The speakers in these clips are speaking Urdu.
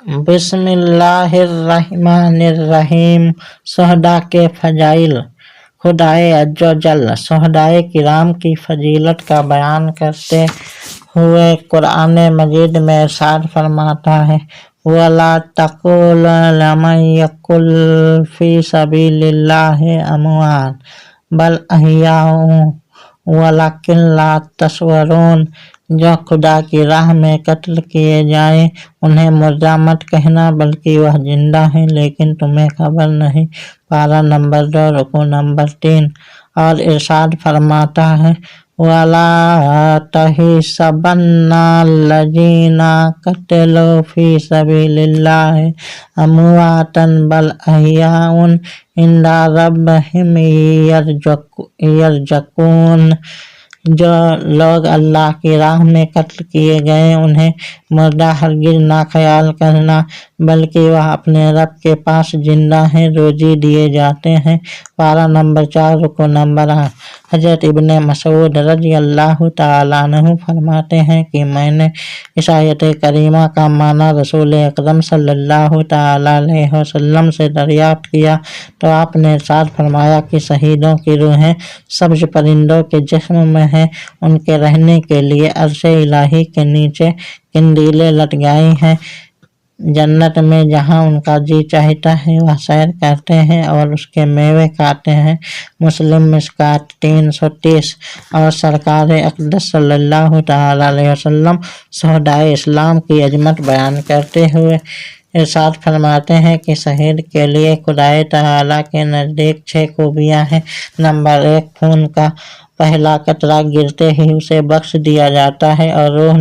بسم اللہ الرحمن الرحیم۔ شہداء کے فضائل۔ خدائے عز و جل شہدائے کرام کی فضیلت کا بیان کرتے ہوئے قرآن مجید میں ارشاد فرماتا ہے وَلَا تَقُولُوا لِمَن يُقْتَلُ فِي سَبِيلِ اللَّهِ أَمْوَاتٌ بَلْ أَحْيَاءٌ وَلَٰكِن لَا تَشْعُرُونَ۔ جو خدا کی راہ میں قتل کیے جائیں انہیں مردہ مت کہنا بلکہ وہ زندہ ہیں لیکن تمہیں خبر نہیں۔ پارہ نمبر 2 رکوع نمبر 3۔ اور ارشاد فرماتا ہے وَلَا تَحْسَبَنَّ الَّذِينَ قُتِلُوا فِي سَبِيلِ اللَّهِ أَمْوَاتًا بَلْ أَحْيَاءٌ عِندَ رَبِّهِمْ يُرْزَقُونَ۔ جو لوگ اللہ کی راہ میں قتل کیے گئے انہیں مردہ ہرگز نہ خیال کرنا بلکہ وہ اپنے رب کے پاس زندہ ہیں، روزی دیے جاتے ہیں۔ پارہ نمبر 4 رکوع نمبر 8۔ حضرت ابن مسعود رضی اللہ تعالیٰ عنہ فرماتے ہیں کہ میں نے اس آیت کریمہ کا معنی رسول اکرم صلی اللہ تعالیٰ علیہ وسلم سے دریافت کیا تو آپ نے ارشاد فرمایا کہ شہیدوں کی روحیں سبز پرندوں کے جسم میں ہیں، ان کے رہنے کے لیے عرش الہی کے نیچے قندیلیں لٹکائی ہیں جنت میں، جہاں ان کا جی چاہتا ہے وہ سیر کرتے ہیں اور اس کے میوے کھاتے ہیں۔ مسلم مشکوٰۃ 330۔ اور سرکار اقدس صلی اللہ تعالیٰ علیہ وسلم شہدائے اسلام کی عظمت بیان کرتے ہوئے ارشاد فرماتے ہیں کہ شہید کے لیے خدائے تعالیٰ کے نزدیک 6 خوبیاں ہیں۔ نمبر 1، خون کا پہلا قطرہ گرتے ہی اسے بخش دیا جاتا ہے اور روح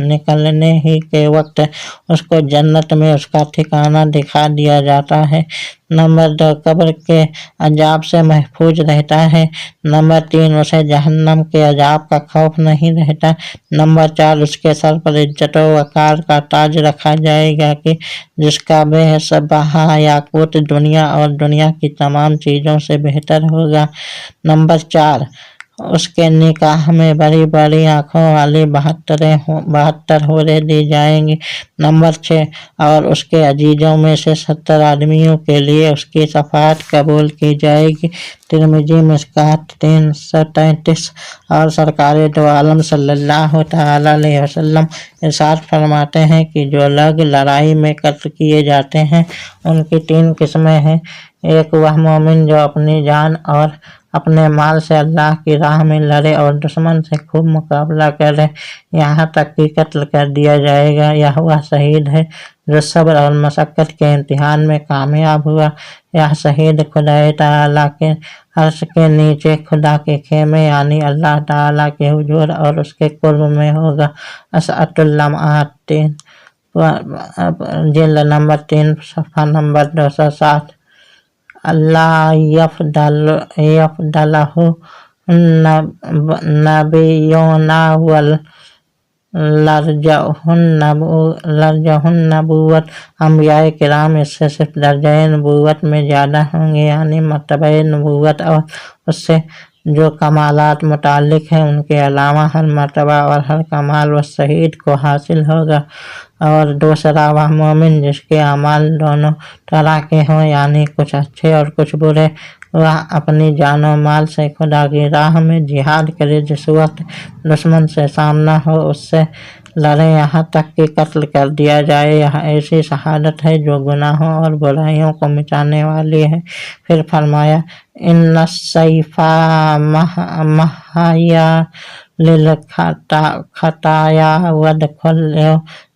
نکلنے ہی کے وقت اس کو جنت میں اس کا ٹھکانہ دکھا دیا جاتا ہے۔ نمبر 2، قبر کے عذاب سے محفوظ رہتا ہے۔ نمبر 3، اسے جہنم کے عذاب کا خوف نہیں رہتا۔ نمبر 4، اس کے سر پر عزت و وقار کا تاج رکھا جائے گا کہ جس کا بے حساب بہا یاقوت دنیا اور دنیا کی تمام چیزوں سے بہتر ہوگا۔ نمبر 4، اس کے نکاح میں بڑی بڑی آنکھوں والی 72 حوریں دی جائیں گی۔ نمبر 6، اور اس کے عزیزوں میں سے 70 آدمیوں کے لیے اس کی شفاعت قبول کی جائے گی۔ ترمذی مشکوٰۃ 333۔ اور سرکار دو عالم صلی اللہ تعالیٰ علیہ وسلم ارشاد فرماتے ہیں کہ جو لوگ لڑائی میں قتل کیے جاتے ہیں ان کی 3 قسمیں ہیں۔ ایک، وہ مومن جو اپنی جان اور اپنے مال سے اللہ کی راہ میں لڑے اور دشمن سے خوب مقابلہ کرے یہاں تک کہ قتل کر دیا جائے گا، یا وہ شہید ہے جو صبر اور مشقت کے امتحان میں کامیاب ہوا۔ یہ شہید خدائے تعالیٰ کے عرش کے نیچے خدا کے خیمے یعنی اللہ تعالیٰ کے حضور اور اس کے قرب میں ہوگا۔ اسعۃ اللمعات 3 جلد نمبر 3 صفحہ نمبر 260۔ اللہ یفضلہ النبیون ولرجہ النبوت۔ انبیاء کرام اس سے صرف درجہ نبوت میں زیادہ ہوں گے یعنی مرتبہ نبوت اور اس سے جو کمالات متعلق ہیں ان کے علاوہ ہر مرتبہ اور ہر کمال وہ شہید کو حاصل ہوگا۔ اور دوسرا، وہ مومن جس کے اعمال دونوں طرح کے ہوں یعنی کچھ اچھے اور کچھ برے، وہ اپنی جان و مال سے خدا کی راہ میں جہاد کرے، جس وقت دشمن سے سامنا ہو اس سے لڑے یہاں تک کہ قتل کر دیا جائے۔ یہ ایسی شہادت ہے جو گناہوں اور برائیوں کو مٹانے والی ہے۔ پھر فرمایا ان السیف محیا للخطایا وادخل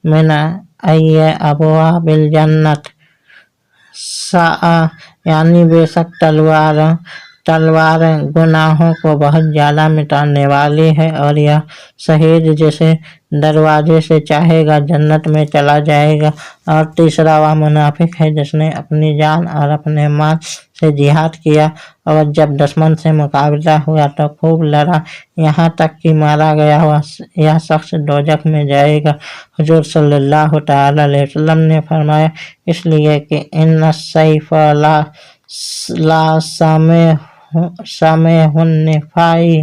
من ای ابواب الجنت شاء، یعنی بے شک تلوار گناہوں کو بہت زیادہ مٹانے والی ہے اور یہ شہید جسے دروازے سے چاہے گا جنت میں چلا جائے گا۔ اور تیسرا، وہ منافق ہے جس نے اپنی جان اور اپنے مال سے جہاد کیا اور جب دشمن سے مقابلہ ہوا تو خوب لڑا یہاں تک کہ مارا گیا، یہ شخص دوزخ میں جائے گا۔ حضور صلی اللہ تعالیٰ علیہ وسلم نے فرمایا اس لیے کہ ان السیف لا سامح النفائی